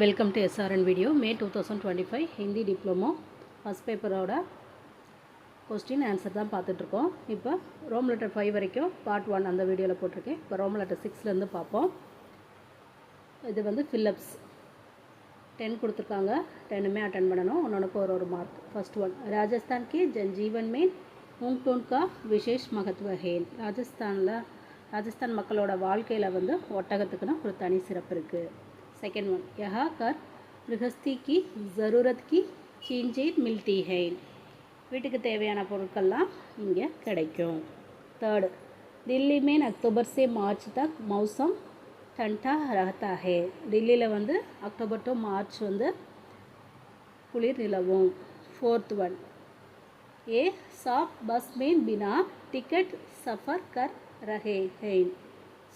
Welcome to SRN video. May 2025 Hindi diploma first பேப்பரோட question answer தான் பார்த்துட்ருக்கோம். இப்போ ரோம் லெட்டர் 5 வரைக்கும் பார்ட் 1 அந்த வீடியோவில் போட்டிருக்கேன். இப்போ ரோம் லெட்டர் 6லேருந்து பார்ப்போம். இது வந்து ஃபில்லப்ஸ் 10 கொடுத்துருக்காங்க. 10மே அட்டன் பண்ணணும். ஒன்னொன்றுக்கு ஒரு மார்க். ஃபர்ஸ்ட் ஒன், ராஜஸ்தான் கே ஜன்ஜீவன் में ऊँट टून का विशेष महत्व है. ராஜஸ்தான் மக்களோட வாழ்க்கையில் வந்து ஒட்டகத்துக்குன்னு ஒரு தனி சிறப்பு இருக்குது. सेकेंड वन, यहाँ कर गृहस्थी की ज़रूरत की चीज़ें मिलती है. வீட்டுக்கு தேவையான பொருட்கள்லாம் இங்கே கிடைக்கும். थर्ड, दिल्ली में अक्टूबर से मार्च तक मौसम ठंडा रहता है. दिल्लीயில் வந்து அக்டோபர் டு மார்ச் வந்து குளிர் நிலவும். फोर्थ वन, ये सब बस में बिना टिकट सफ़र कर रहे हैं.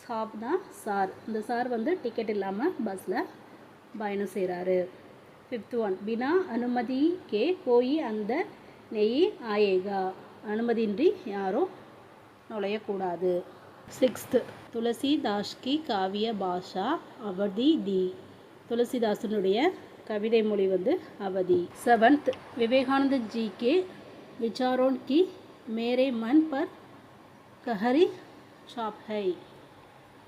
சாப்னா சார், இந்த சார் வந்து டிக்கெட் இல்லாமல் பஸ்ஸில் பயணம் செய்கிறாரு. ஃபிஃப்த் ஒன், பினா அனுமதி கே கோயி அந்த நெய் ஆயேகா. அனுமதியின்றி யாரும் நுழையக்கூடாது. சிக்ஸ்த்து, துளசிதாஸ் கி காவிய பாஷா அவதி தி. துளசிதாசனுடைய கவிதை மொழி வந்து அவதி. செவன்த், விவேகானந்த ஜி கே விசாரோன் கி மேரே மன் பர் கஹரி சாப் ஹை.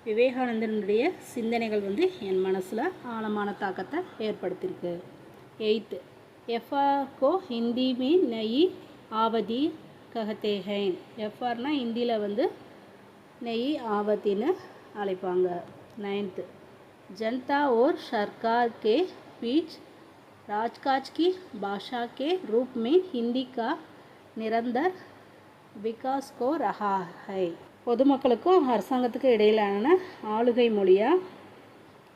விவேகானந்தனுடைய சிந்தனைகள் வந்து என் மனசில் ஆழமான தாக்கத்தை ஏற்படுத்தியிருக்கு. எயித்து, எஃப்ஆர்கோ ஹிந்தி மீன் நெய் ஆவதி கஹத்தே ஹைன். எஃப்ஆர்னால் ஹிந்தியில் வந்து நெய் ஆவத்தின்னு அழைப்பாங்க. நைன்த்து, ஜனதா और सरकार के बीच राजकाज की भाषा के रूप में हिंदी का निरंतर विकास हो रहा है. பொதுமக்களுக்கும் அரசாங்கத்துக்கும் இடையிலான ஆளுகை மொழியாக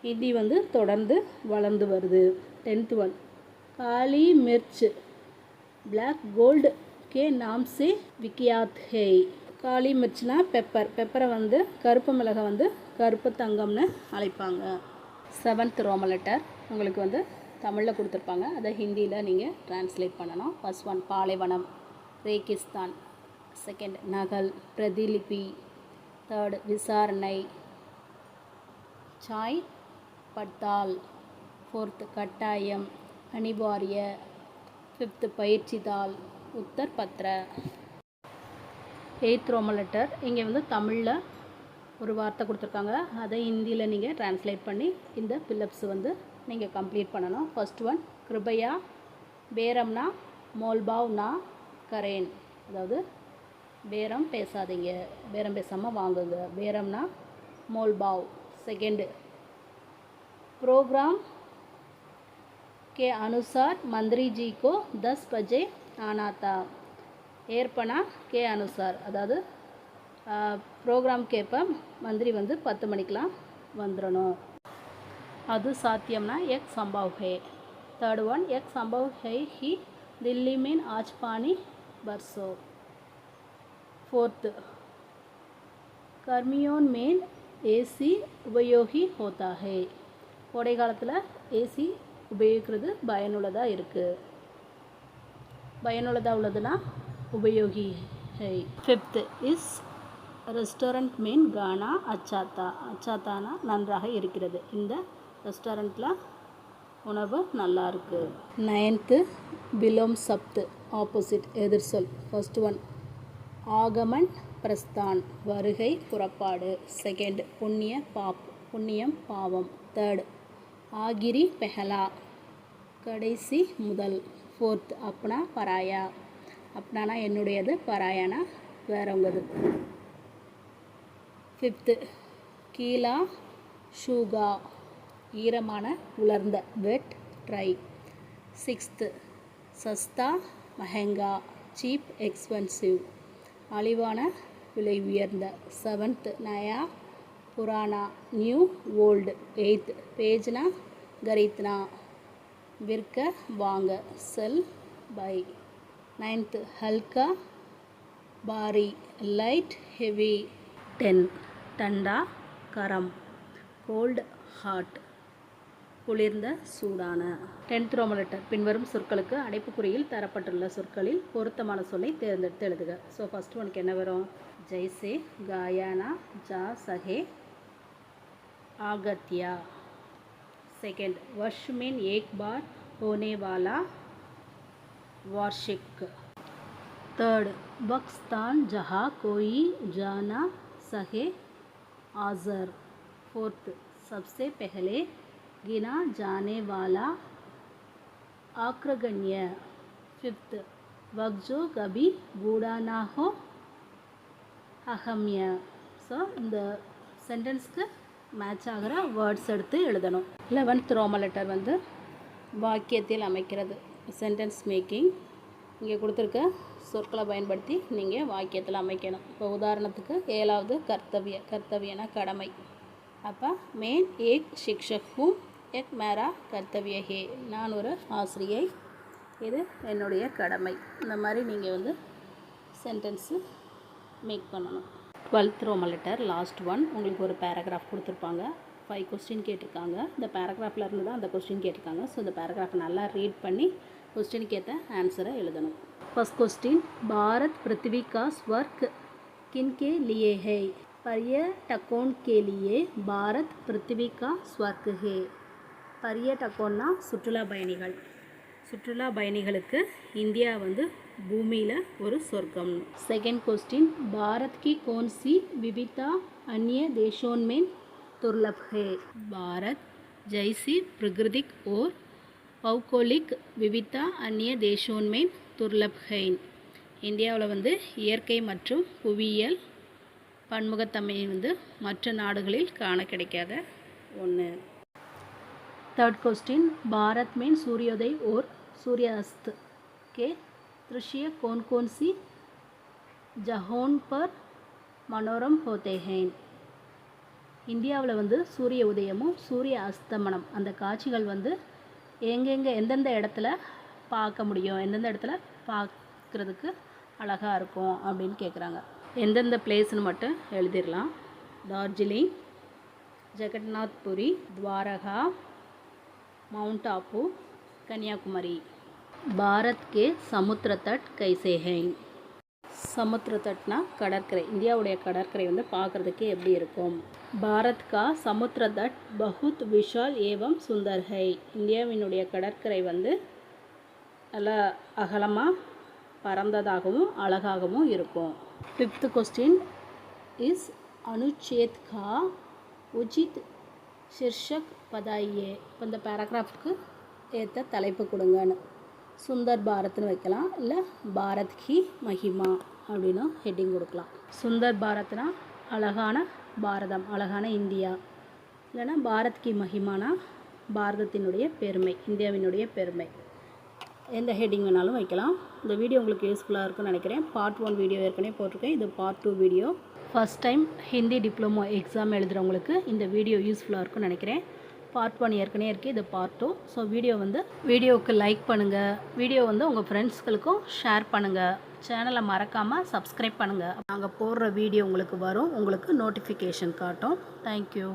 ஹிந்தி வந்து தொடர்ந்து வளர்ந்து வருது. டென்த் ஒன், காலி மிர்ச் பிளாக் கோல்டு கே நாம் சே விக்கியாத் ஹே. காலி மிர்ச்னா பெப்பர். பெப்பரை வந்து கருப்பு மிளகை வந்து கருப்பு தங்கம்னு அழைப்பாங்க. செவன்த் ரோமன் லெட்டர் உங்களுக்கு வந்து தமிழில் கொடுத்துருப்பாங்க. அதை ஹிந்தியில் நீங்கள் ட்ரான்ஸ்லேட் பண்ணணும். ஃபர்ஸ்ட் ஒன், பாலைவனம் ரேகிஸ்தான். செகண்ட், நகல் பிரதிலிபி. தேர்ட், விசாரணை சாய் பட்டால். ஃபோர்த், கட்டாயம் அனிவாரிய. ஃபிஃப்த், பயிற்சி தாள் உத்தர் பத்ர. எய்த் ரோமன் லெட்டர் இங்கே வந்து தமிழில் ஒரு வார்த்தை கொடுத்துருக்காங்க. அதை ஹிந்தியில் நீங்கள் ட்ரான்ஸ்லேட் பண்ணி இந்த ஃபில்லப்ஸ் வந்து நீங்கள் கம்ப்ளீட் பண்ணணும். ஃபர்ஸ்ட் ஒன், கிருபையா பேரம்னா மோல்பாவ்னா கரேன். அதாவது பேரம் பேசாதீங்க, பேரம் பேசாமல் வாங்குங்க. பேரம்னா மோல்பாவ். செகண்டு, प्रोग्राम के अनुसार मंत्री जी को 10 बजे आना था. ஏற்பனா கே அனுசார், அதாவது ப்ரோக்ராம் கேட்ப மந்திரி வந்து 10 மணிக்கெலாம் வந்துடணும். அது சாத்தியம்னா எக் சம்பவ் ஹே. தேர்ட் ஒன், எக் சம்பவ் ஹே ஹி दिल्ली में आज पानी बरसो. फोर्थ, गर्मियों में ஏசி உபயோகி होता है. கோடை காலத்தில் ஏசி உபயோகிக்கிறது பயனுள்ளதாக இருக்குது. பயனுள்ளதாக உள்ளதுன்னா உபயோகி ஹை. ஃபிஃப்த்து, இஸ் ரெஸ்டாரண்ட் மீன் கானா அச்சாத்தா. அச்சாத்தானா நன்றாக இருக்கிறது. இந்த ரெஸ்டாரண்ட்டில் உணவு நல்லா இருக்குது. நைன்த்து, பிலோம் சப்த்து ஆப்போசிட் எதிர்சொல். ஃபர்ஸ்ட் ஒன், ஆகமன் பிரஸ்தான் வருகை புறப்பாடு. செகண்ட், புண்ணிய பாப் புண்ணியம் பாவம். தேர்ட், ஆகிரி பெஹலா கடைசி முதல். ஃபோர்த், அப்னா பராயா. அப்னானா என்னுடையது, பராயானா வேறவங்கது. ஃபிஃப்த்து, கீலா ஷூகா ஈரமான உலர்ந்த வெட் ட்ரை. சிக்ஸ்த்து, சஸ்தா மஹெங்கா சீப் எக்ஸ்பென்சிவ் மலிவான விலை உயர்ந்த. செவன்த், நயா புராணா நியூ ஓல்டு. எயித், பேஜ்னா கரீத்னா விற்க வாங்க செல் பை. நைன்த், ஹல்கா பாரி லைட் ஹெவி. 10, டண்டா கரம் கோல்டு ஹாட் குளிர்ந்த சூடான. 10th ரோமன் லெட்டர் பின்வரும் சொற்களுக்கு அடைப்புக்குறியில் தரப்பட்டுள்ள சொற்களில் பொருத்தமான சொல்லை தேர்ந்தெடுத்து எழுதுக. ஸோ ஃபஸ்ட் ஒனுக்கு என்ன வரும்? ஜெய்சே காயானா ஜா சஹே ஆகத்யா. सेकेंड, वर्ष में एक बार होने वाला वार्षिक। थर्ड, वह स्थान जहाँ कोई जा ना सके आज़र। फोर्थ, सबसे पहले गिना जाने वाला अग्रगण्य। फिफ्थ, वह जो कभी बूढ़ा ना हो अहम्य। ஸோ இந்த சென்டென்ஸ்க்கு மேட்ச் ஆகிற வேர்ட்ஸ் எடுத்து எழுதணும். 11th ரோமன் லெட்டர் வந்து வாக்கியத்தில் அமைக்கிறது, சென்டென்ஸ் மேக்கிங். இங்கே கொடுத்துருக்க சொற்களை பயன்படுத்தி நீங்கள் வாக்கியத்தில் அமைக்கணும். இப்போ உதாரணத்துக்கு 7வது கர்த்தவியனா கடமை. அப்போ மேன் ஏக் சிக்ஷக் ஹூம் ஏக் மேரா கர்த்தவிய ஹே. நான் ஒரு ஆசிரியை, இது என்னுடைய கடமை. இந்த மாதிரி நீங்கள் வந்து சென்டென்ஸு மேக் பண்ணணும். 12th Roman letter last one. உங்களுக்கு ஒரு பேராகிராஃப் கொடுத்துருப்பாங்க, 5 கொஸ்டின் கேட்டிருக்காங்க. இந்த பேராகிராஃபில் இருந்து தான் அந்த கொஸ்டின் கேட்டிருக்காங்க. ஸோ இந்த பேராகிராஃபை நல்லா ரீட் பண்ணி கொஸ்டினுக்கு ஏற்ற ஆன்சரை எழுதணும். ஃபர்ஸ்ட் கொஸ்டின், பாரத் பிருத்திவி கா ஸ்வர்க் किनके लिए है? पर्यटकों के लिए भारत पृथ्वी का स्वर्ग है. पर्यटकोंना சுற்றுலா பயணிகள். சுற்றுலா பயணிகளுக்கு இந்தியா வந்து பூமியில் ஒரு சொர்க்கம். செகண்ட் கொஸ்டின், பாரத் की कौन सी विविधता अन्य देशों में दुर्लभ है? भारत जैसी प्राकृतिक और भौगोलिक विविधता अन्य देशों में दुर्लभ है. இந்தியாவில் வந்து இயற்கை மற்றும் புவியியல் பன்முகத்தன்மை வந்து மற்ற நாடுகளில் காண கிடைக்காத ஒன்று. थर्ड क्वेश्चन, भारत में सूर्योदय और सूर्यास्त के दृश्य कौन कौन सी जगहों पर मनोरम होते हैं? இந்தியாவில் வந்து சூரிய உதயமும் சூரிய அஸ்தமனம் அந்த காட்சிகள் வந்து எந்தெந்த இடத்துல பார்க்க முடியும், எந்தெந்த இடத்துல பார்க்குறதுக்கு அழகாக இருக்கும் அப்படின்னு கேட்குறாங்க. எந்தெந்த பிளேஸ்னு மட்டும் எழுதிடலாம். டார்ஜிலிங், ஜெகநாத்புரி, துவாரகா, माउंट आबू, कन्याकुमारी. भारत के समुद्र तट कैसे हैं? समुद्र तटना கடற்கரை. இந்தியாவுடைய கடற்கரை வந்து பார்க்குறதுக்கு எப்படி இருக்கும்? பாரத் கா சமுத்திர தட் பகுத் விஷால் ஏவம் சுந்தர் ஹை. இந்தியாவினுடைய கடற்கரை வந்து நல்லா அகலமாக பரந்ததாகவும் அழகாகவும் இருக்கும். 5th கொஸ்டின், இஸ் அனுச்சேத் கா உச்சித் शीर्षक बताइए. இப்போ இந்த பேராகிராஃப்க்கு ஏற்ற தலைப்பு கொடுங்கன்னு. சுந்தர் பாரத்னு வைக்கலாம், இல்லை பாரத் கி மஹிமா அப்படின்னு ஹெட்டிங் கொடுக்கலாம். சுந்தர் பாரத்னா அழகான பாரதம், அழகான இந்தியா. இல்லைனா பாரத் கி மஹிமானா பாரதத்தினுடைய பெருமை, இந்தியாவினுடைய பெருமை. எந்த ஹெட்டிங் வேணாலும் வைக்கலாம். இந்த வீடியோ உங்களுக்கு யூஸ்ஃபுல்லாக இருக்குன்னு நினைக்கிறேன். பார்ட் 1 வீடியோ ஏற்கனவே போட்டிருக்கேன், இது part 2 video. First time Hindi diploma exam எழுதுகிறவங்களுக்கு இந்த வீடியோ யூஸ்ஃபுல்லாக இருக்கும்னு நினைக்கிறேன். பார்ட் 1 ஏற்கனவே இருக்குது, இது பார்ட் 2. ஸோ வீடியோவுக்கு லைக் பண்ணுங்கள், வீடியோ வந்து உங்கள் ஃப்ரெண்ட்ஸ்களுக்கும் ஷேர் பண்ணுங்கள், சேனலை மறக்காமல் சப்ஸ்கிரைப் பண்ணுங்கள். நாங்கள் போடுற வீடியோ உங்களுக்கு வரும், உங்களுக்கு நோட்டிஃபிகேஷன் காட்டும். தேங்க்யூ.